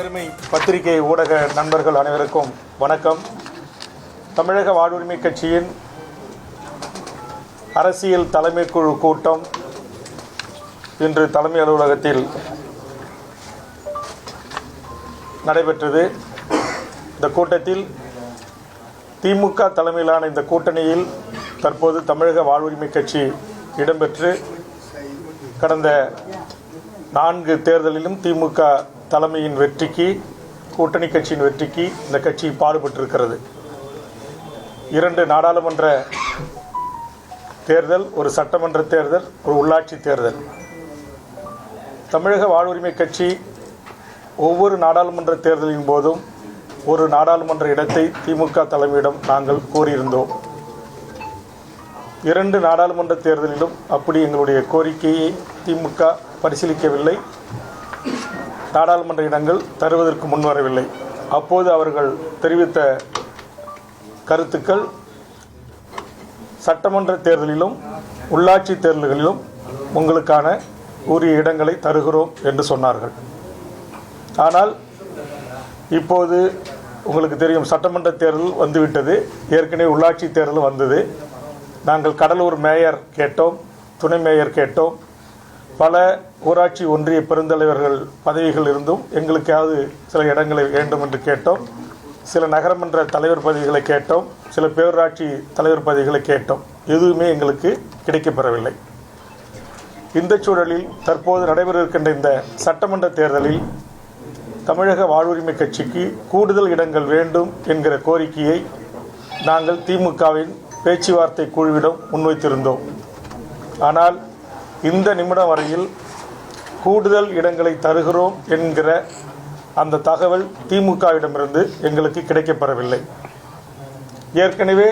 பேரமை பத்திரிகை ஊடக நண்பர்கள் அனைவருக்கும் வணக்கம். தமிழக வாழ்வுரிமை கட்சியின் அரசியல் தலைமைக்குழு கூட்டம் இன்று தலைமை அலுவலகத்தில் நடைபெற்றது. இந்த கூட்டத்தில் திமுக தலைமையிலான இந்த கூட்டணியில் தற்போது தமிழக வாழ்வுரிமை கட்சி இடம்பெற்று கடந்த 4 தேர்தலிலும் திமுக தலைமையின் வெற்றிக்கு, கூட்டணி கட்சியின் வெற்றிக்கு இந்த கட்சி பாடுபட்டிருக்கிறது. 2 நாடாளுமன்ற தேர்தல், ஒரு சட்டமன்ற தேர்தல், ஒரு உள்ளாட்சி தேர்தல். தமிழக வாழ்வுரிமை கட்சி ஒவ்வொரு நாடாளுமன்ற தேர்தலின் போதும் ஒரு நாடாளுமன்ற இடத்தை திமுக தலைமையிடம் நாங்கள் கோரியிருந்தோம். 2 நாடாளுமன்ற தேர்தலிலும் அப்படி எங்களுடைய கோரிக்கையை திமுக பரிசீலிக்கவில்லை. நாடாளுமன்ற இடங்கள் தருவதற்கு முன்வரவில்லை. அப்போது அவர்கள் தெரிவித்த கருத்துக்கள், சட்டமன்ற தேர்தலிலும் உள்ளாட்சி தேர்தல்களிலும் உங்களுக்கான உரிய இடங்களை தருகிறோம் என்று சொன்னார்கள். ஆனால் இப்போது உங்களுக்கு தெரியும், சட்டமன்ற தேர்தல் வந்துவிட்டது. ஏற்கனவே உள்ளாட்சி தேர்தல் வந்தது. நாங்கள் கடலூர் மேயர் கேட்டோம், துணை மேயர் கேட்டோம், பல ஊராட்சி ஒன்றிய பெருந்தலைவர்கள் பதவிகள் இருந்தும் எங்களுக்காவது சில இடங்களை வேண்டும் என்று கேட்டோம். சில நகரமன்ற தலைவர் பதவிகளை கேட்டோம், சில பேரூராட்சி தலைவர் பதவிகளை கேட்டோம். எதுவுமே எங்களுக்கு கிடைக்கப்பெறவில்லை. இந்த சூழலில் தற்போது நடைபெற இருக்கின்ற இந்த சட்டமன்ற தேர்தலில் தமிழக வாழ்வுரிமை கட்சிக்கு கூடுதல் இடங்கள் வேண்டும் என்கிற கோரிக்கையை நாங்கள் திமுகவின் பேச்சுவார்த்தை குழுவிடம் முன்வைத்திருந்தோம். ஆனால் இந்த நிமிடம் வரையில் கூடுதல் இடங்களை தருகிறோம் என்கிற அந்த தகவல் திமுகவிடமிருந்து எங்களுக்கு கிடைக்கப்பெறவில்லை. ஏற்கனவே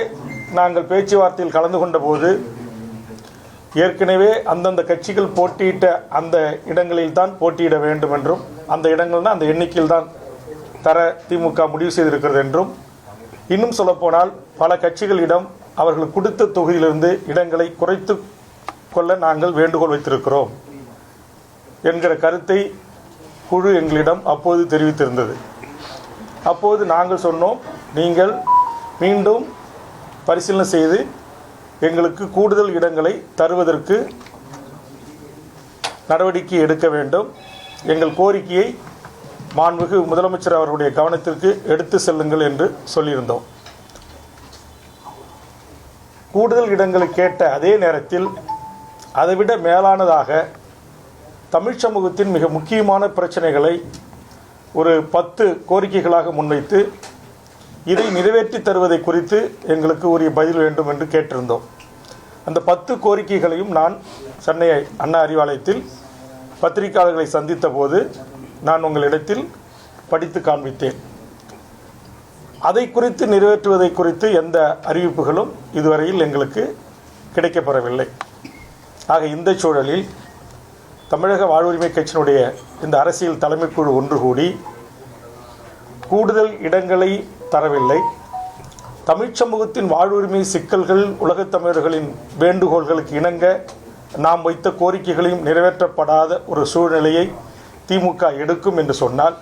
நாங்கள் பேச்சுவார்த்தையில் கலந்து கொண்ட போது ஏற்கனவே அந்தந்த கட்சிகள் போட்டியிட்ட அந்த இடங்களில் தான் போட்டியிட வேண்டும் என்றும், அந்த இடங்கள்தான் அந்த எண்ணிக்கையில் தான் தர திமுக முடிவு செய்திருக்கிறது என்றும், இன்னும் சொல்லப்போனால் பல கட்சிகளிடம் அவர்கள் கொடுத்த தொகுதியிலிருந்து இடங்களை குறைத்து கொள்ள நாங்கள் வேண்டுகோள் வைத்திருக்கிறோம் என்கிற கருத்தை குழு எங்களிடம் அப்போது தெரிவித்திருந்தது. அப்போது நாங்கள் சொன்னோம், நீங்கள் மீண்டும் பரிசீலனை செய்து எங்களுக்கு கூடுதல் இடங்களை தருவதற்கு நடவடிக்கை எடுக்க வேண்டும். எங்கள் கோரிக்கையை மாண்புமிகு முதலமைச்சர் அவர்களுடைய கவனத்திற்கு எடுத்து செல்லுங்கள் என்று சொல்லியிருந்தோம். கூடுதல் இடங்களை கேட்ட அதே நேரத்தில் அதைவிட மேலானதாக தமிழ் சமூகத்தின் மிக முக்கியமான பிரச்சனைகளை ஒரு 10 கோரிக்கைகளாக முன்வைத்து இதை நிறைவேற்றி தருவதை குறித்து எங்களுக்கு உரிய பதில் வேண்டும் என்று கேட்டிருந்தோம். அந்த 10 கோரிக்கைகளையும் நான் சென்னை அண்ணா அறிவாலயத்தில் பத்திரிகையாளர்களை சந்தித்த போது நான் உங்களிடத்தில் படித்து காண்பித்தேன். அதை குறித்து நிறைவேற்றுவதை குறித்து எந்த அறிவிப்புகளும் இதுவரையில் எங்களுக்கு கிடைக்கப்பெறவில்லை. ஆக இந்த சூழலில் தமிழக வாழ்வுரிமை கட்சியினுடைய இந்த அரசியல் தலைமைக்குழு ஒன்று கூடி கூடுதல் இடங்களை தரவில்லை. தமிழ் சமூகத்தின் வாழ்வுரிமை சிக்கல்கள், உலகத் தமிழர்களின் வேண்டுகோள்களுக்கு இணங்க நாம் வைத்த கோரிக்கைகளையும் நிறைவேற்றப்படாத ஒரு சூழ்நிலையை திமுக எடுக்கும் என்று சொன்னால்,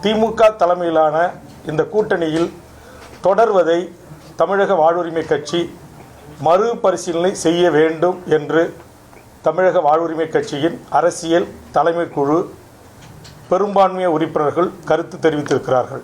திமுக தலைமையிலான இந்த கூட்டணியில் தொடர்வதை தமிழக வாழ்வுரிமை கட்சி மறுபரிசீலனை செய்ய வேண்டும் என்று தமிழக வாழ்வுரிமை கட்சியின் அரசியல் தலைமைக்குழு பெரும்பான்மைய உறுப்பினர்கள் கருத்து தெரிவித்திருக்கிறார்கள்.